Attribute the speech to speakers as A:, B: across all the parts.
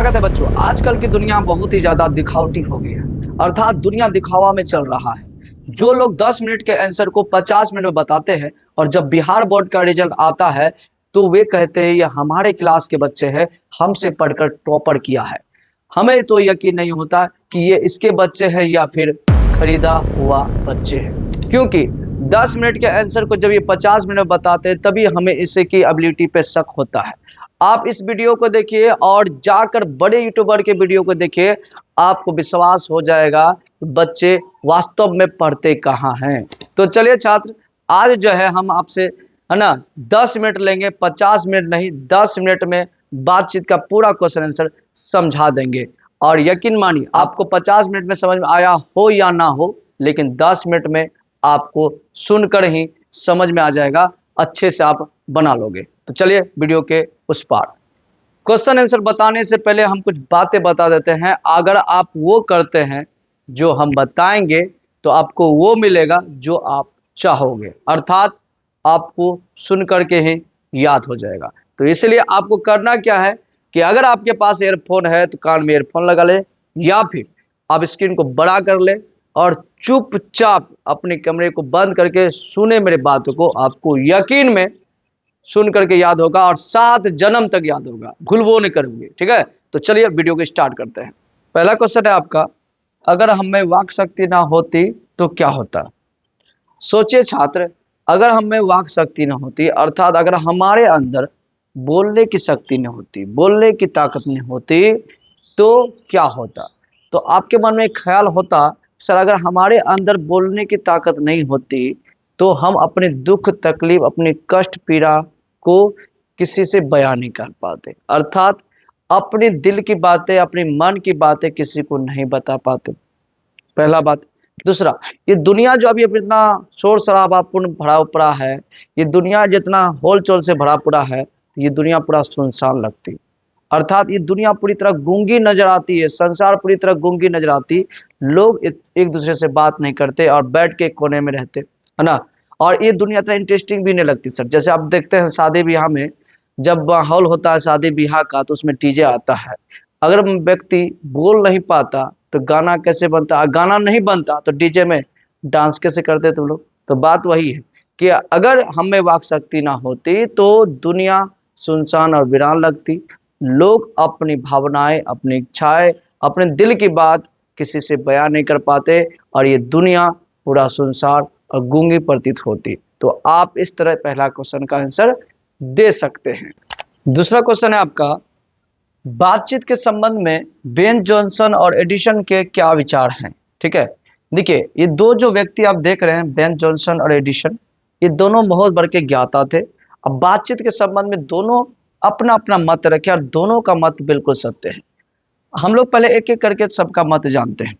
A: स्वागत है बच्चों। आजकल की दुनिया बहुत ही ज्यादा दिखावटी हो गई है, अर्थात दुनिया दिखावा में चल रहा है। जो लोग 10 मिनट के आंसर को 50 मिनट में बताते हैं और जब बिहार बोर्ड का रिजल्ट आता है तो वे कहते हैं ये हमारे क्लास के बच्चे हैं, हमसे पढ़कर टॉपर किया है। हमें तो यकीन नहीं होता कि ये इसके बच्चे हैं या फिर खरीदा हुआ बच्चे हैं, क्योंकि 10 मिनट के आंसर को जब ये 50 मिनट में बताते हैं तभी हमें इसे की एबिलिटी पे शक होता है। आप इस वीडियो को देखिए और जाकर बड़े यूट्यूबर के वीडियो को देखिए, आपको विश्वास हो जाएगा बच्चे वास्तव में पढ़ते कहाँ हैं। तो चलिए छात्र, आज जो है हम आपसे है ना 10 मिनट लेंगे, 50 मिनट नहीं, 10 मिनट में बातचीत का पूरा क्वेश्चन आंसर समझा देंगे। और यकीन मानिए आपको 50 मिनट में समझ में आया हो या ना हो, लेकिन 10 मिनट में आपको सुनकर ही समझ में आ जाएगा, अच्छे से आप बना लोगे। तो चलिए वीडियो के उस पार। क्वेश्चन आंसर बताने से पहले हम कुछ बातें बता देते हैं। अगर आप वो करते हैं जो हम बताएंगे तो आपको वो मिलेगा जो आप चाहोगे, अर्थात आपको सुन करके ही याद हो जाएगा। तो इसलिए आपको करना क्या है कि अगर आपके पास एयरफोन है तो कान में एयरफोन लगा ले, या फिर आप स्क्रीन को बड़ा कर ले और चुपचाप अपने कमरे को बंद करके सुने मेरे बातों को। आपको यकीन में सुन करके याद होगा और 7 जन्म तक याद होगा, भूलवो नहीं करोगे। ठीक है, तो चलिए वीडियो को स्टार्ट करते हैं। पहला क्वेश्चन है आपका, अगर हम में वाक शक्ति ना होती तो क्या होता। सोचिए छात्र, अगर हम में वाक शक्ति ना होती, अर्थात अगर हमारे अंदर बोलने की शक्ति नहीं होती, बोलने की ताकत नहीं होती, तो क्या होता। तो आपके मन में एक ख्याल होता, सर अगर हमारे अंदर बोलने की ताकत नहीं होती तो हम अपने दुख तकलीफ, अपनी कष्ट पीड़ा को किसी से बयान नहीं कर पाते, अर्थात अपने दिल की बातें, अपने मन की बातें किसी को नहीं बता पाते। पहला बात। दूसरा, ये दुनिया जो अभी इतना शोर शराबापूर्ण भरा पड़ा है, ये दुनिया जितना होल चोल से भरा पड़ा है, ये दुनिया पूरा सुनसान लगती, अर्थात ये दुनिया पूरी तरह गूंगी नजर आती है, संसार पूरी तरह गूंगी नजर आती। लोग एक दूसरे से बात नहीं करते और बैठ के कोने में रहते, है ना। और ये दुनिया इतना इंटरेस्टिंग भी नहीं लगती सर। जैसे आप देखते हैं शादी ब्याह में, जब माहौल होता है शादी ब्याह का तो उसमें डीजे आता है। अगर व्यक्ति बोल नहीं पाता तो गाना कैसे बनता, गाना नहीं बनता तो डीजे में डांस कैसे करते तुम लोग। तो बात वही है कि अगर हमें वाक शक्ति ना होती तो दुनिया सुनसान और वीरान लगती। लोग अपनी भावनाएं, अपनी इच्छाएं, अपने दिल की बात किसी से बयान नहीं कर पाते और ये दुनिया पूरा सुनसान और गूंगी प्रतीत होती। तो आप इस तरह पहला क्वेश्चन का आंसर दे सकते हैं। दूसरा क्वेश्चन है आपका, बातचीत के संबंध में बेन जॉनसन और एडिसन के क्या विचार हैं। ठीक है, देखिए ये दो जो व्यक्ति आप देख रहे हैं, बेन जॉनसन और एडिसन, ये दोनों बहुत बड़े ज्ञाता थे। अब बातचीत के संबंध में दोनों अपना अपना मत रखे और दोनों का मत बिल्कुल सत्य है। हम लोग पहले एक एक करके सबका मत जानते हैं।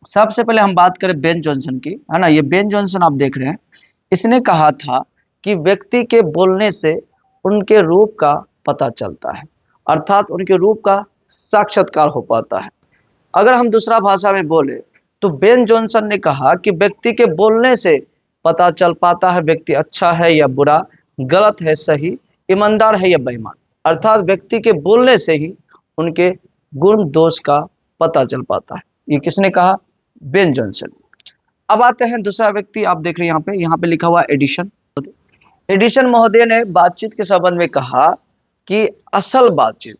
A: सबसे पहले हम बात करें बेन जॉनसन की, है ना। ये बेन जॉनसन आप देख रहे हैं, इसने कहा था कि व्यक्ति के बोलने से उनके रूप का पता चलता है, अर्थात उनके रूप का साक्षात्कार हो पाता है। अगर हम दूसरा भाषा में बोले तो बेन जॉनसन ने कहा कि व्यक्ति के बोलने से पता चल पाता है व्यक्ति अच्छा है या बुरा, गलत है सही, ईमानदार है या बेईमान, अर्थात व्यक्ति के बोलने से ही उनके गुण दोष का पता चल पाता है। ये किसने कहा? Ben Jonson. अब आते हैं दूसरा व्यक्ति, आप देख रहे हैं यहाँ पे लिखा हुआ एडिसन। एडिसन महोदय ने बातचीत के संबंध में कहा कि असल बातचीत,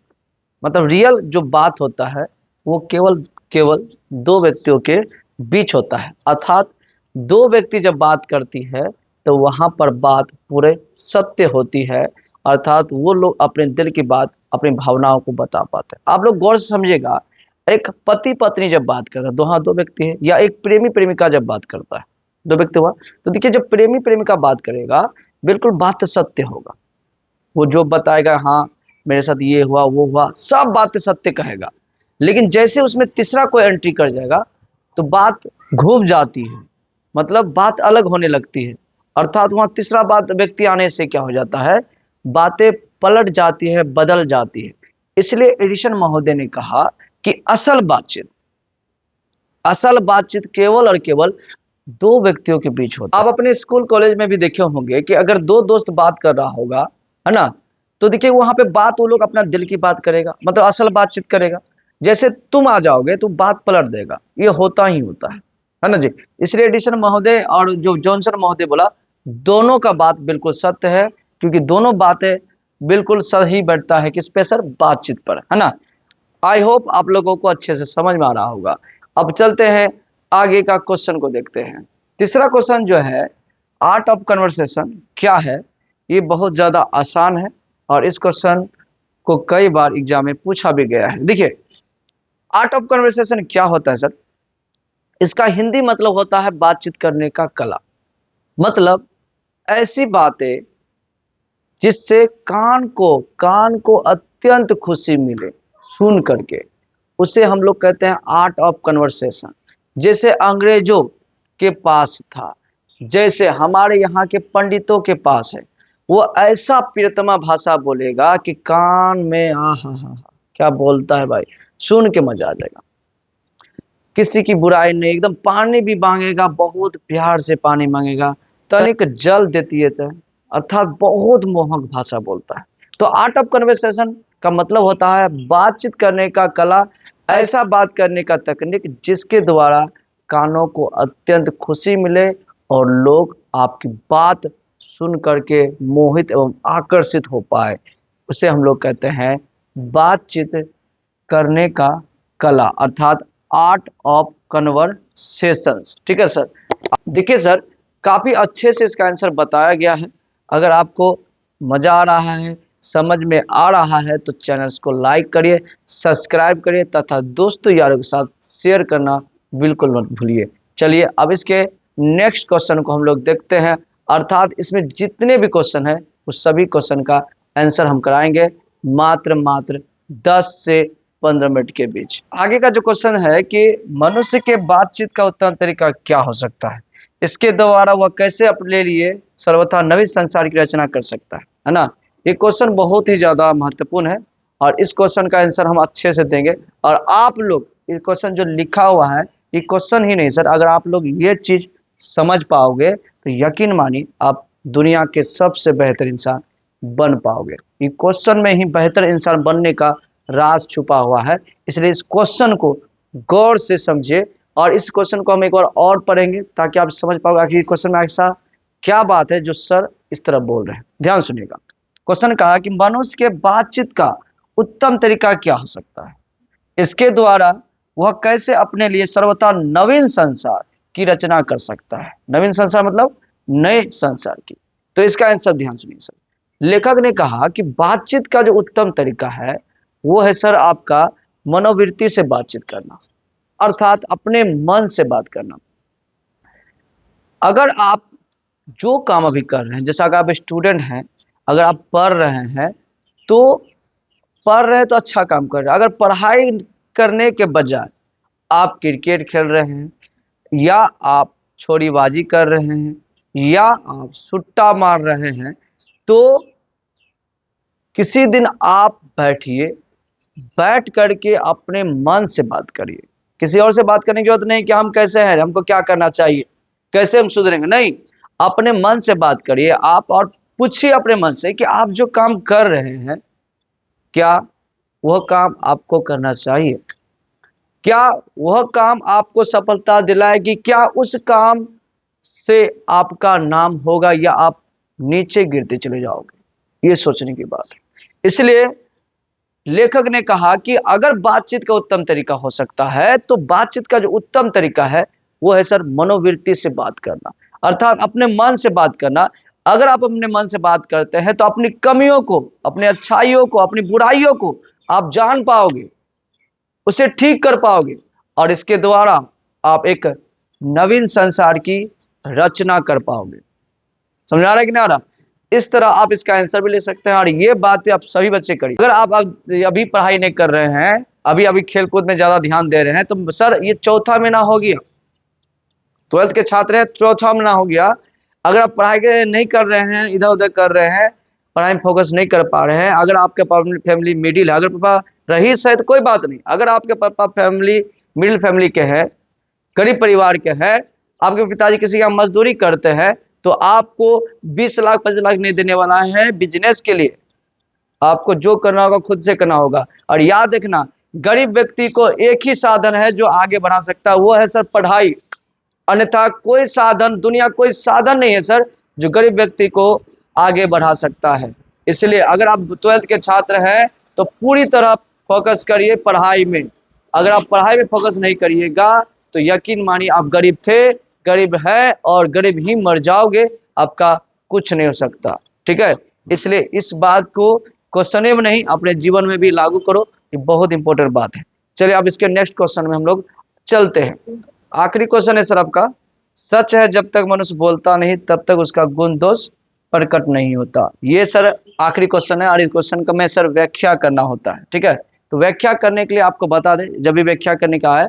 A: मतलब रियल जो बात होता है वो केवल दो व्यक्तियों के बीच होता है, अर्थात दो व्यक्ति जब बात करती है तो वहां पर बात पूरे सत्य होती है, अर्थात वो लोग अपने दिल की बात, अपनी भावनाओं को बता पाते हैं। आप लोग गौर से समझिएगा, एक पति पत्नी जब बात करता है, दो व्यक्ति है, या एक प्रेमी प्रेमिका जब बात करता है, दो व्यक्ति हुआ, तो देखिए जब प्रेमी प्रेमिका बात करेगा बिल्कुल बात सत्य होगा, वो जो बताएगा हाँ मेरे साथ ये हुआ वो हुआ, सब बातें सत्य कहेगा। लेकिन जैसे उसमें तीसरा कोई एंट्री कर जाएगा तो बात घूम जाती है, मतलब बात अलग होने लगती है, अर्थात वहां तीसरा बात व्यक्ति आने से क्या हो जाता है, बातें पलट जाती है, बदल जाती है। इसलिए एडिसन महोदय ने कहा कि असल बातचीत केवल और केवल दो व्यक्तियों के बीच होता है। आप अपने स्कूल कॉलेज में भी देखे होंगे कि अगर दो दोस्त बात कर रहा होगा, है ना, तो देखिए वहां पे बात वो लोग अपना दिल की बात करेगा, मतलब असल बातचीत करेगा। जैसे तुम आ जाओगे तो बात पलट देगा, ये होता ही होता है ना जी। इसलिए एडिसन महोदय और जो जॉनसन महोदय बोला, दोनों का बात बिल्कुल सत्य है, क्योंकि दोनों बातें बिल्कुल सही बैठता है किस पे सर, बातचीत पर, है ना। आई होप आप लोगों को अच्छे से समझ में आ रहा होगा। अब चलते हैं आगे का क्वेश्चन को देखते हैं। तीसरा क्वेश्चन जो है, आर्ट ऑफ कन्वर्सेशन क्या है, ये बहुत ज्यादा आसान है और इस क्वेश्चन को कई बार एग्जाम में पूछा भी गया है। देखिए आर्ट ऑफ कन्वर्सेशन क्या होता है सर, इसका हिंदी मतलब होता है बातचीत करने का कला। मतलब ऐसी बातें जिससे कान को अत्यंत खुशी मिले सुन करके, उसे हम लोग कहते हैं आर्ट ऑफ कन्वर्सेशन। जैसे अंग्रेजों के पास था, जैसे हमारे यहाँ के पंडितों के पास है, वो ऐसा प्रियतमा भाषा बोलेगा कि कान में आ हा क्या बोलता है भाई, सुन के मजा आ जाएगा। किसी की बुराई नहीं, एकदम पानी भी मांगेगा, बहुत प्यार से पानी मांगेगा, तनिक जल देती है तो, अर्थात बहुत मोहक भाषा बोलता है। तो आर्ट ऑफ कन्वर्सेशन का मतलब होता है बातचीत करने का कला, ऐसा बात करने का तकनीक जिसके द्वारा कानों को अत्यंत खुशी मिले और लोग आपकी बात सुन करके मोहित एवं आकर्षित हो पाए, उसे हम लोग कहते हैं बातचीत करने का कला, अर्थात आर्ट ऑफ कन्वर्सेशंस। ठीक है सर। देखिए सर, काफी अच्छे से इसका आंसर बताया गया है। अगर आपको मजा आ रहा है, समझ में आ रहा है, तो चैनल्स को लाइक करिए, सब्सक्राइब करिए तथा दोस्तों यारों के साथ शेयर करना बिल्कुल मत भूलिए। चलिए अब इसके नेक्स्ट क्वेश्चन को हम लोग देखते हैं, अर्थात इसमें जितने भी क्वेश्चन है उस सभी क्वेश्चन का आंसर हम कराएंगे मात्र 10 से 15 मिनट के बीच। आगे का जो क्वेश्चन है कि मनुष्य के बातचीत का उत्तम तरीका क्या हो सकता है, इसके द्वारा वह कैसे अपने लिए सर्वथा नवीन संसार की रचना कर सकता है ना। ये क्वेश्चन बहुत ही ज्यादा महत्वपूर्ण है और इस क्वेश्चन का आंसर हम अच्छे से देंगे। और आप लोग ये क्वेश्चन जो लिखा हुआ है, ये क्वेश्चन ही नहीं सर, अगर आप लोग ये चीज समझ पाओगे तो यकीन मानिए आप दुनिया के सबसे बेहतर इंसान बन पाओगे। ये क्वेश्चन में ही बेहतर इंसान बनने का राज छुपा हुआ है, इसलिए इस क्वेश्चन को गौर से समझिए और इस क्वेश्चन को हम एक बार और पढ़ेंगे ताकि आप समझ पाओगे कि क्वेश्चन में ऐसा क्या बात है जो सर इस तरह बोल रहे हैं। ध्यान सुनिएगा। क्वेश्चन कहा कि मनुष्य के बातचीत का उत्तम तरीका क्या हो सकता है, इसके द्वारा वह कैसे अपने लिए सर्वथा नवीन संसार की रचना कर सकता है। नवीन संसार मतलब नए संसार की। तो इसका आंसर ध्यान सुनिए सर। लेखक ने कहा कि बातचीत का जो उत्तम तरीका है वो है सर आपका मनोवृत्ति से बातचीत करना, अर्थात अपने मन से बात करना। अगर आप जो काम अभी कर रहे हैं, जैसा अगर आप स्टूडेंट हैं, अगर आप पढ़ रहे हैं तो पढ़ रहे हैं तो अच्छा काम कर रहे हैं। अगर पढ़ाई करने के बजाय आप क्रिकेट खेल रहे हैं, या आप छोरीबाजी कर रहे हैं, या आप सुट्टा मार रहे हैं, तो किसी दिन आप बैठिए, बैठ करके अपने मन से बात करिए। किसी और से बात करने की जरूरत नहीं कि हम कैसे हैं, हमको क्या करना चाहिए, कैसे हम सुधरेंगे, नहीं। अपने मन से बात करिए आप और पूछिए अपने मन से कि आप जो काम कर रहे हैं क्या वह काम आपको करना चाहिए, क्या वह काम आपको सफलता दिलाएगी, क्या उस काम से आपका नाम होगा या आप नीचे गिरते चले जाओगे। ये सोचने की बात है। इसलिए लेखक ने कहा कि अगर बातचीत का उत्तम तरीका हो सकता है तो बातचीत का जो उत्तम तरीका है वो है सर मनोवृत्ति से बात करना, अर्थात अपने मन से बात करना। अगर आप अपने मन से बात करते हैं तो अपनी कमियों को, अपनी अच्छाइयों को, अपनी बुराइयों को आप जान पाओगे, उसे ठीक कर पाओगे और इसके द्वारा आप एक नवीन संसार की रचना कर पाओगे। समझ आ रहा है कि नहीं आ रहा। इस तरह आप इसका आंसर भी ले सकते हैं और ये बातें आप सभी बच्चे करिए। अगर आप अभी पढ़ाई नहीं कर रहे हैं, अभी खेल कूद में ज्यादा ध्यान दे रहे हैं, तो सर ये चौथा महीना हो गया, 12th के छात्र हैं, चौथा महीना हो गया। अगर आप पढ़ाई नहीं कर रहे हैं, इधर उधर कर रहे हैं, पढ़ाई में फोकस नहीं कर पा रहे हैं, अगर आपके फैमिली मिडिल है, अगर पापा रईस है तो कोई बात नहीं, अगर आपके पापा फैमिली मिडिल फैमिली के हैं, गरीब परिवार के हैं, आपके पिताजी किसी का मजदूरी करते हैं, तो आपको 20 लाख 25 लाख नहीं देने वाला है बिजनेस के लिए, आपको जो करना होगा खुद से करना होगा। और याद रखना, गरीब व्यक्ति को एक ही साधन है जो आगे बढ़ा सकता है, वो है सर पढ़ाई। अन्यथा कोई साधन, दुनिया कोई साधन नहीं है सर जो गरीब व्यक्ति को आगे बढ़ा सकता है। इसलिए अगर आप 12th के छात्र हैं तो पूरी तरह फोकस करिए पढ़ाई में। अगर आप पढ़ाई में फोकस नहीं करिएगा तो यकीन मानिए आप गरीब थे, गरीब है और गरीब ही मर जाओगे, आपका कुछ नहीं हो सकता। ठीक है, इसलिए इस बात को क्वेश्चन में नहीं अपने जीवन में भी लागू करो, ये बहुत इंपॉर्टेंट बात है। चलिए अब इसके नेक्स्ट क्वेश्चन में हम लोग चलते हैं। आखिरी क्वेश्चन है सर आपका, सच है जब तक मनुष्य बोलता नहीं तब तक उसका गुण दोष प्रकट नहीं होता। ये सर आखिरी क्वेश्चन है और इस क्वेश्चन का मैं सर व्याख्या करना होता है। ठीक है, तो व्याख्या करने के लिए आपको बता दें, जब भी व्याख्या करने का है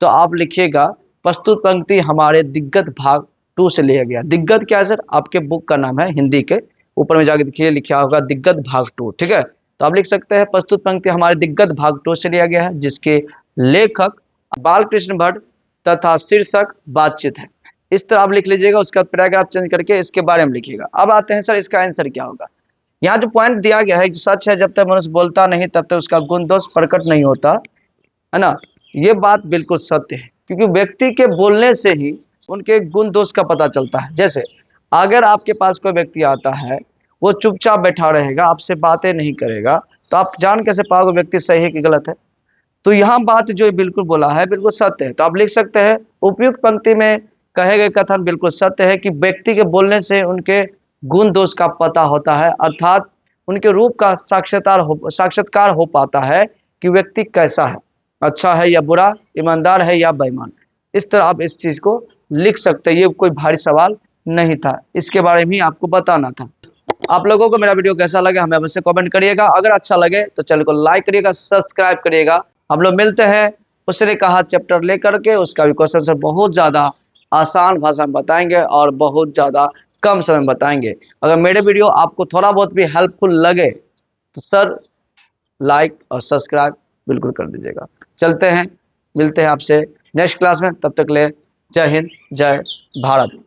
A: तो आप लिखिएगा प्रस्तुत पंक्ति हमारे दिग्गत भाग 2 से लिया गया। दिग्गत क्या है सर, आपके बुक का नाम है, हिंदी के ऊपर में जाके देखिए लिखा होगा दिग्गत भाग 2। ठीक है, तो आप लिख सकते हैं प्रस्तुत पंक्ति हमारे दिग्गत भाग 2 से लिया गया है, जिसके लेखक बालकृष्ण भट्ट तथा शीर्षक बातचीत है। इस तरह आप लिख लीजिएगा, उसका पैराग्राफ चेंज करके इसके बारे में लिखिएगा। अब आते हैं सर इसका आंसर क्या होगा। यहाँ जो पॉइंट दिया गया है, सच है जब तक मनुष्य बोलता नहीं तब तक उसका गुण दोष प्रकट नहीं होता, है ना, ये बात बिल्कुल सत्य है, क्योंकि व्यक्ति के बोलने से ही उनके गुण दोष का पता चलता है। जैसे अगर आपके पास कोई व्यक्ति आता है, वो चुपचाप बैठा रहेगा, आपसे बातें नहीं करेगा, तो आप जान कैसे पाओगे व्यक्ति सही है कि गलत है। तो यहाँ बात जो बिल्कुल बोला है बिल्कुल सत्य है। तो आप लिख सकते हैं उपयुक्त पंक्ति में कहे गए कथन बिल्कुल सत्य है कि व्यक्ति के बोलने से उनके गुण दोष का पता होता है, अर्थात उनके रूप का साक्षात्कार हो पाता है कि व्यक्ति कैसा है, अच्छा है या बुरा, ईमानदार है या बेईमान। इस तरह आप इस चीज को लिख सकते हैं। ये कोई भारी सवाल नहीं था, इसके बारे में आपको बताना था। आप लोगों को मेरा वीडियो कैसा लगे हमें अवश्य कमेंट करिएगा। अगर अच्छा लगे तो चैनल को लाइक करिएगा, सब्सक्राइब करिएगा। हम लोग मिलते हैं उसने कहा चैप्टर लेकर के, उसका भी क्वेश्चन सर बहुत ज़्यादा आसान भाषा में बताएंगे और बहुत ज़्यादा कम समय में बताएंगे। अगर मेरे वीडियो आपको थोड़ा बहुत भी हेल्पफुल लगे तो सर लाइक और सब्सक्राइब बिल्कुल कर दीजिएगा। चलते हैं, मिलते हैं आपसे नेक्स्ट क्लास में, तब तक ले जय हिंद, जय भारत।